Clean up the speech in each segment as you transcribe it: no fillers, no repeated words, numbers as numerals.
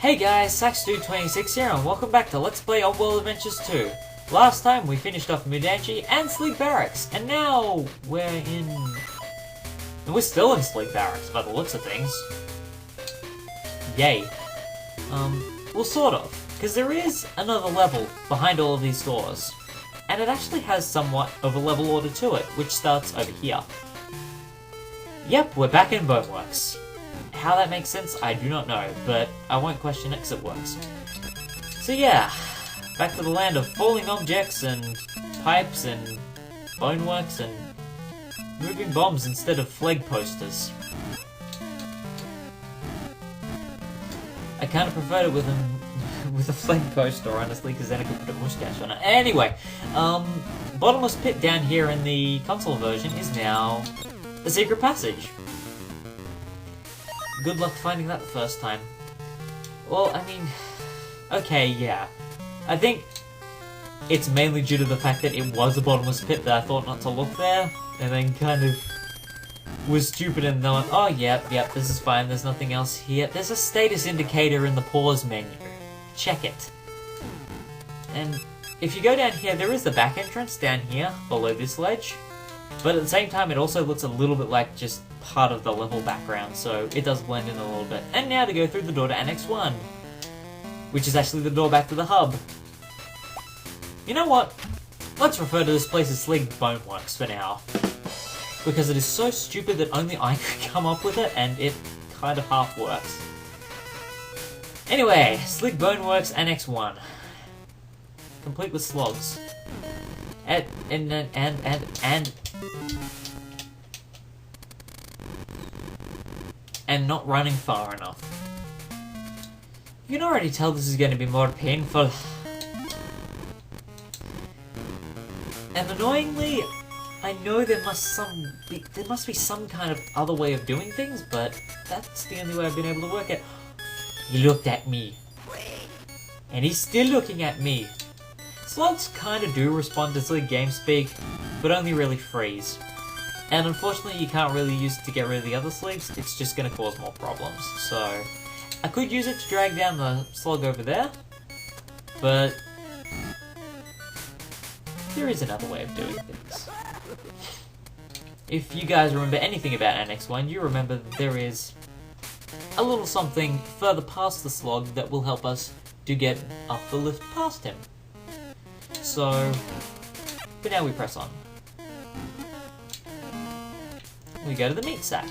Hey guys, SaxDude26 here, and welcome back to Let's Play Oddworld Adventures 2. Last time we finished off Mudanchi and Slig Barracks, and now we're still in Slig Barracks by the looks of things. Yay. Well, sort of, because there is another level behind all of these doors, and it actually has somewhat of a level order to it, which starts over here. Yep, we're back in Bonewerkz. How that makes sense, I do not know, but I won't question it because it works. So yeah, back to the land of falling objects and pipes and Bonewerkz and moving bombs instead of flag posters. I kind of preferred it with a flag poster, honestly, because then I could put a mustache on it. Anyway, bottomless pit down here in the console version is now a secret passage. Good luck finding that the first time. Well, I mean, okay, yeah. I think it's mainly due to the fact that it was a bottomless pit that I thought not to look there, and then kind of was stupid and thought, oh, yep, this is fine, there's nothing else here. There's a status indicator in the pause menu. Check it. And if you go down here, there is the back entrance down here, below this ledge. But at the same time, it also looks a little bit like just part of the level background, so it does blend in a little bit. And now to go through the door to Annex 1, which is actually the door back to the hub. You know what? Let's refer to this place as Slig Bonewerkz for now, because it is so stupid that only I could come up with it, and it kind of half works. Anyway, Slig Bonewerkz Annex 1. Complete with slogs. And not running far enough. You can already tell this is going to be more painful. And annoyingly, I know there must be some kind of other way of doing things, but that's the only way I've been able to work it. He looked at me. And he's still looking at me. Slogs kind of do respond to Slig game speak, but only really freeze. And unfortunately you can't really use it to get rid of the other Sligs, it's just going to cause more problems. So, I could use it to drag down the slug over there, but there is another way of doing things. If you guys remember anything about Annex 1, you remember that there is a little something further past the slug that will help us to get up the lift past him. So, for now we press on. We go to the meat sack.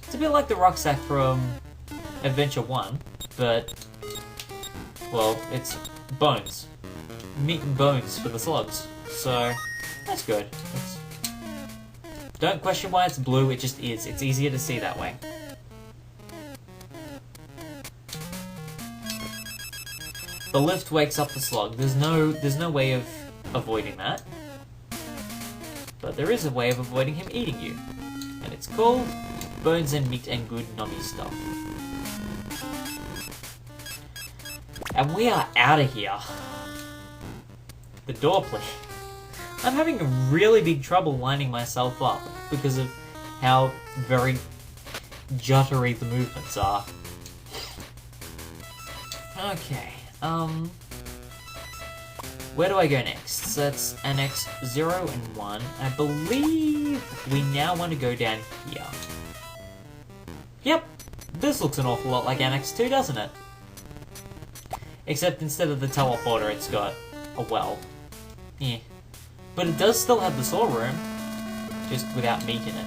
It's a bit like the rucksack from Adventure 1, but, well, it's bones. Meat and bones for the slugs. So, that's good. Don't question why it's blue, it just is. It's easier to see that way. The lift wakes up the slug. There's no way of avoiding that. But there is a way of avoiding him eating you. And it's called bones and meat and good nummy stuff. And we are out of here. The door, please. I'm having really big trouble lining myself up because of how very juttery the movements are. Okay. Where do I go next? So that's Annex 0 and 1. I believe we now want to go down here. Yep, this looks an awful lot like Annex 2, doesn't it? Except instead of the teleporter, it's got a well. Yeah. But it does still have the storeroom, just without meat in it.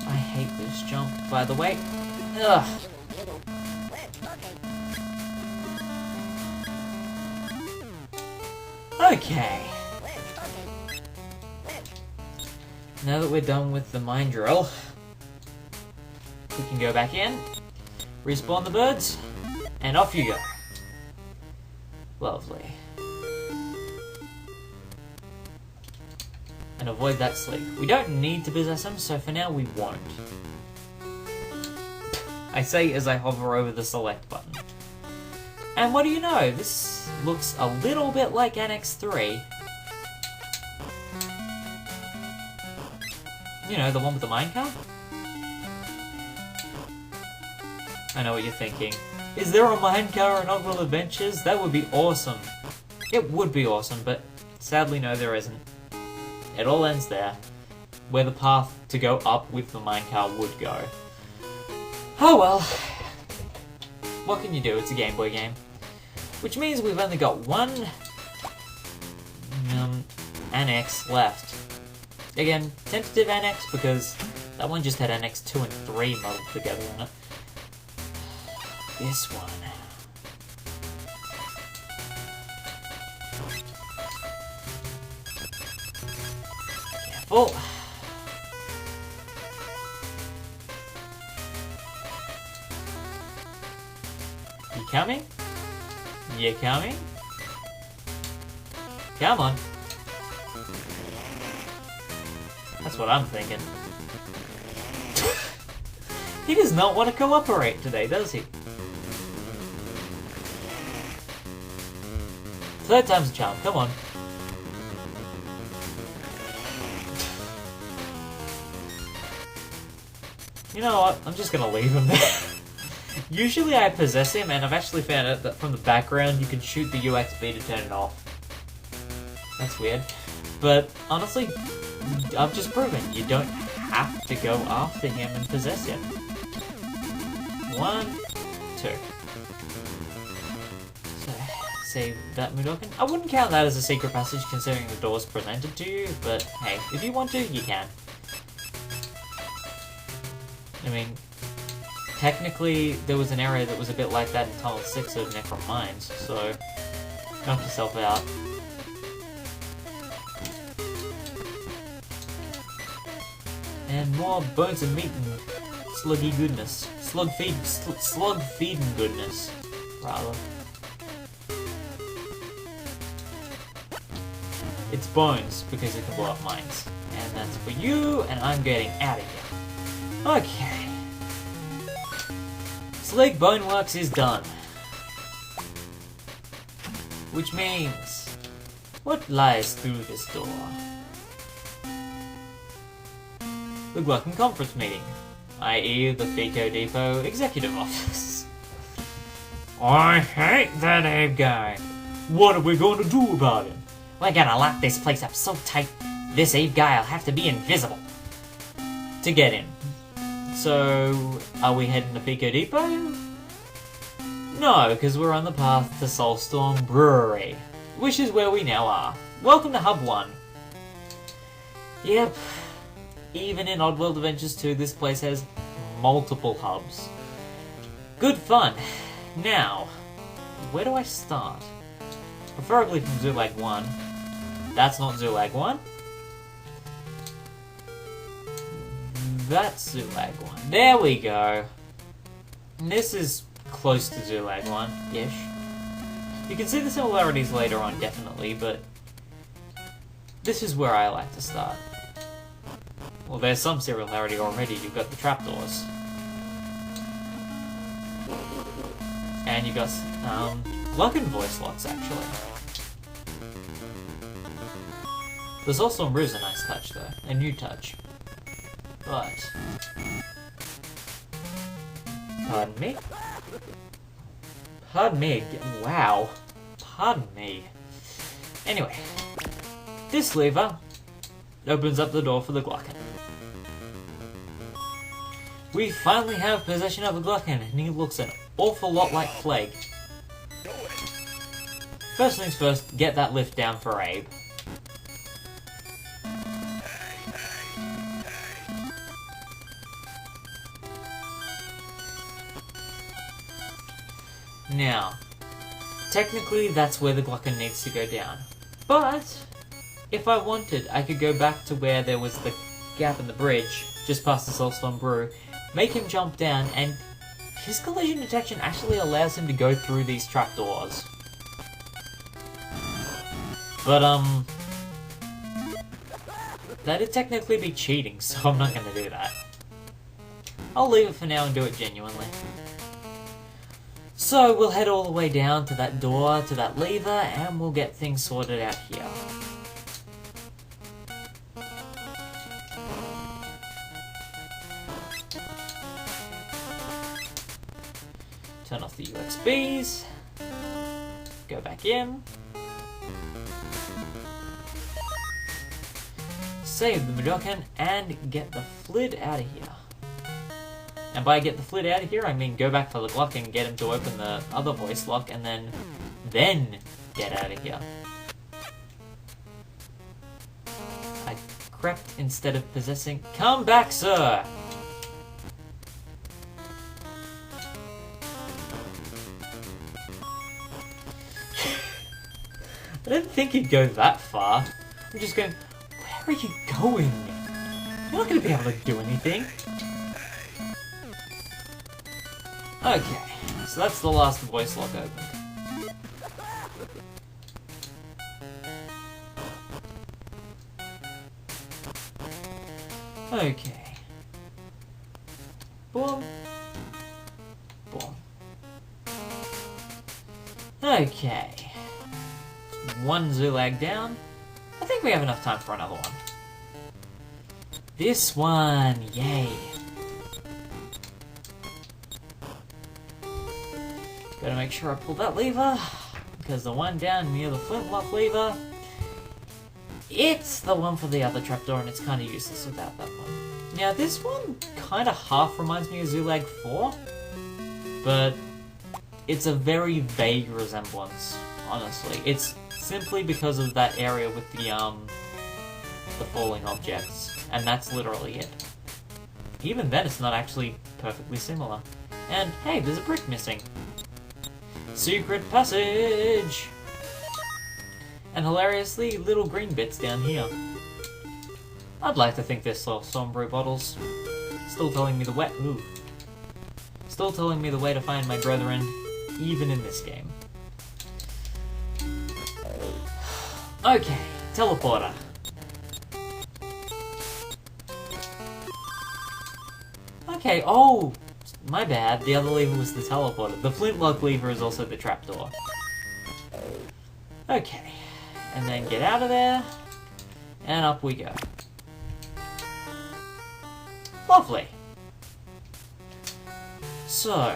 I hate this jump, by the way. Ugh. Okay. Now that we're done with the mine drill, we can go back in, respawn the birds, and off you go. Lovely. And avoid that Slig. We don't need to possess him, so for now we won't. I say as I hover over the select button. And what do you know, this looks a little bit like Annex 3. You know, the one with the minecart? I know what you're thinking. Is there a minecart in Oddworld Adventures? That would be awesome. It would be awesome, but sadly no, there isn't. It all ends there, where the path to go up with the minecart would go. Oh well. What can you do? It's a Game Boy game. Which means we've only got one annex left. Again, tentative annex because that one just had annex 2 and 3 muddled together in it. This one. Careful. You coming? You coming? Come on. That's what I'm thinking. He does not want to cooperate today, does he? Third time's a charm, come on. You know what? I'm just gonna leave him there. Usually I possess him, and I've actually found out that from the background you can shoot the UXB to turn it off. That's weird. But honestly, I've just proven you don't have to go after him and possess him. 1, 2. So, save that Mudokan. I wouldn't count that as a secret passage considering the door's presented to you, but hey, if you want to, you can. I mean, technically, there was an area that was a bit like that in Tunnel 6 of Necrom Mines, so knock yourself out. And more bones and meat and sluggy goodness. Slug feeding goodness, rather. It's bones, because it can blow up mines. And that's for you, and I'm getting out of here. Okay. Slig Bonewerkz is done. Which means, what lies through this door? The Glutton Conference Meeting, i.e. the Fico Depot Executive Office. I hate that Abe guy. What are we going to do about him? We're gonna lock this place up so tight, this Abe guy'll have to be invisible to get in. So, are we heading to Fico Depot? No, because we're on the path to Soulstorm Brewery, which is where we now are. Welcome to Hub 1. Yep, even in Oddworld Adventures 2, this place has multiple hubs. Good fun. Now, where do I start? Preferably from Zulag 1. That's not Zulag 1. That's Zulag 1. There we go. This is close to Zulag 1-ish. You can see the similarities later on, definitely, but this is where I like to start. Well, there's some similarity already. You've got the trapdoors. And you've got Lucken voice slots, actually. There's also a nice touch, though. A new touch. But... pardon me? Pardon me. Wow. Pardon me. Anyway. This lever opens up the door for the Glucken. We finally have possession of the Glucken, and he looks an awful lot like Plague. First things first, get that lift down for Abe. Now, technically that's where the Glucken needs to go down. But, if I wanted, I could go back to where there was the gap in the bridge, just past the Soulstorm Brew, make him jump down, and his collision detection actually allows him to go through these trapdoors. But, that'd technically be cheating, so I'm not gonna do that. I'll leave it for now and do it genuinely. So, we'll head all the way down to that door, to that lever, and we'll get things sorted out here. Turn off the UXBs. Go back in. Save the Mudokon and get the Flid out of here. And by get the Flid out of here, I mean go back for the Glock and get him to open the other voice lock, and then get out of here. I crept instead of possessing. Come back, sir! I didn't think he'd go that far. I'm just going, where are you going? You're not going to be able to do anything. Okay, so that's the last voice lock opened. Okay. Boom. Boom. Okay. One Zulag down. I think we have enough time for another one. This one, yay. Gotta make sure I pull that lever, because the one down near the flintlock lever, it's the one for the other trapdoor, and it's kind of useless without that one. Now this one kind of half reminds me of Zulag 4, but it's a very vague resemblance, honestly. It's simply because of that area with the falling objects, and that's literally it. Even then, it's not actually perfectly similar. And hey, there's a brick missing. Secret passage! And hilariously, little green bits down here. I'd like to think they're sombre bottles. Still telling me the way. Ooh. Still telling me the way to find my brethren, even in this game. Okay, teleporter. Okay, oh, my bad. The other lever was the teleporter. The flintlock lever is also the trapdoor. Okay, and then get out of there, and up we go. Lovely. So,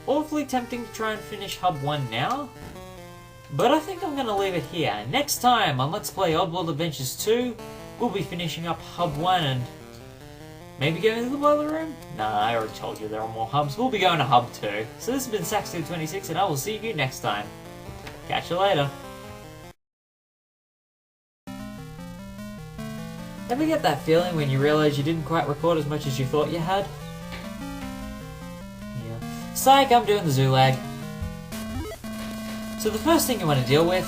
awfully tempting to try and finish Hub 1 now, but I think I'm going to leave it here. Next time on Let's Play Oddworld Adventures 2, we'll be finishing up Hub 1 and maybe going to the boiler room? Nah, I already told you there are more hubs. We'll be going to Hub 2. So this has been Saxo26, and I will see you next time. Catch you later. Ever get that feeling when you realize you didn't quite record as much as you thought you had? Yeah. Psych, I'm doing the Zulag. So the first thing you want to deal with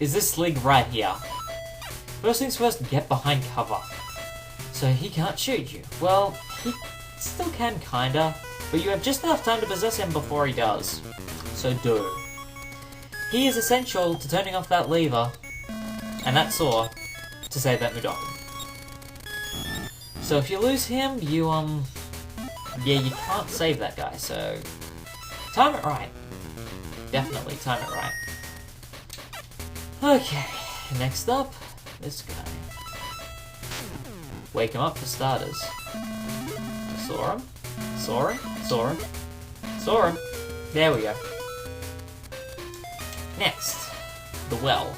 is this Slig right here. First things first, get behind cover. So he can't shoot you. Well, he still can kinda, but you have just enough time to possess him before he does. So do. He is essential to turning off that lever and that saw to save that Mudokon. So if you lose him, you yeah, you can't save that guy, so time it right. Definitely time it right. Okay, next up, this guy. Wake him up for starters. Saw him. Saw him. Saw him. Saw him. There we go. Next, the well.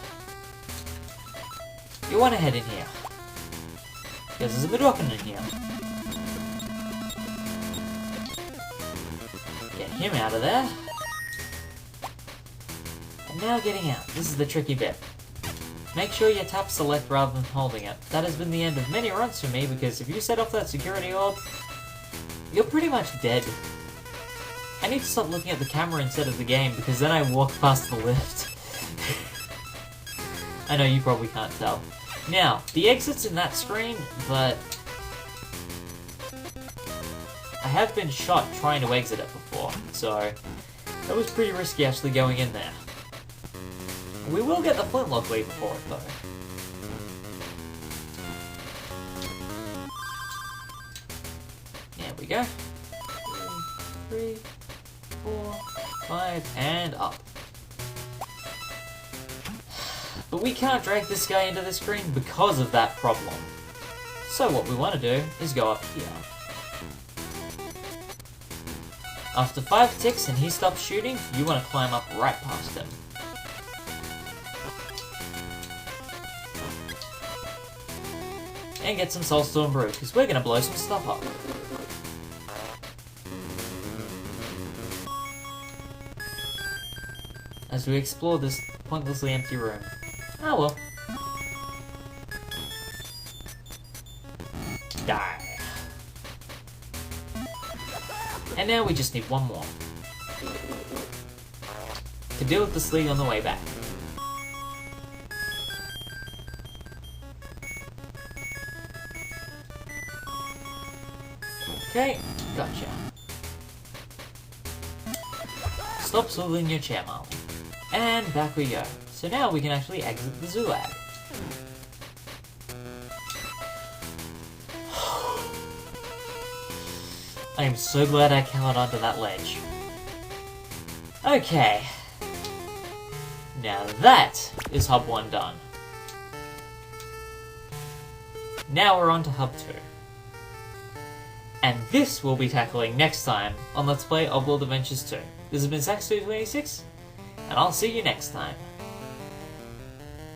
You want to head in here, because there's a Mudokon in here. Get him out of there. And now getting out. This is the tricky bit. Make sure you tap select rather than holding it. That has been the end of many runs for me, because if you set off that security orb, you're pretty much dead. I need to stop looking at the camera instead of the game, because then I walk past the lift. I know you probably can't tell. Now, the exit's in that screen, but I have been shot trying to exit it before, so that was pretty risky actually going in there. We will get the flintlock lever for it, though. There we go. 2, 3, 4, 5, and up. But we can't drag this guy into the screen because of that problem. So what we want to do is go up here. After 5 ticks and he stops shooting, you want to climb up right past him. And get some Soulstorm Brew, because we're going to blow some stuff up. As we explore this pointlessly empty room. Oh well. Die. And now we just need one more. To deal with the Slig on the way back. Okay, gotcha. Stop swiveling your chair, Marley. And back we go. So now we can actually exit the Zulag. I am so glad I cowered onto that ledge. Okay. Now that is Hub 1 done. Now we're on to Hub 2. And this we'll be tackling next time on Let's Play Oddworld Adventures 2. This has been Sax226, and I'll see you next time.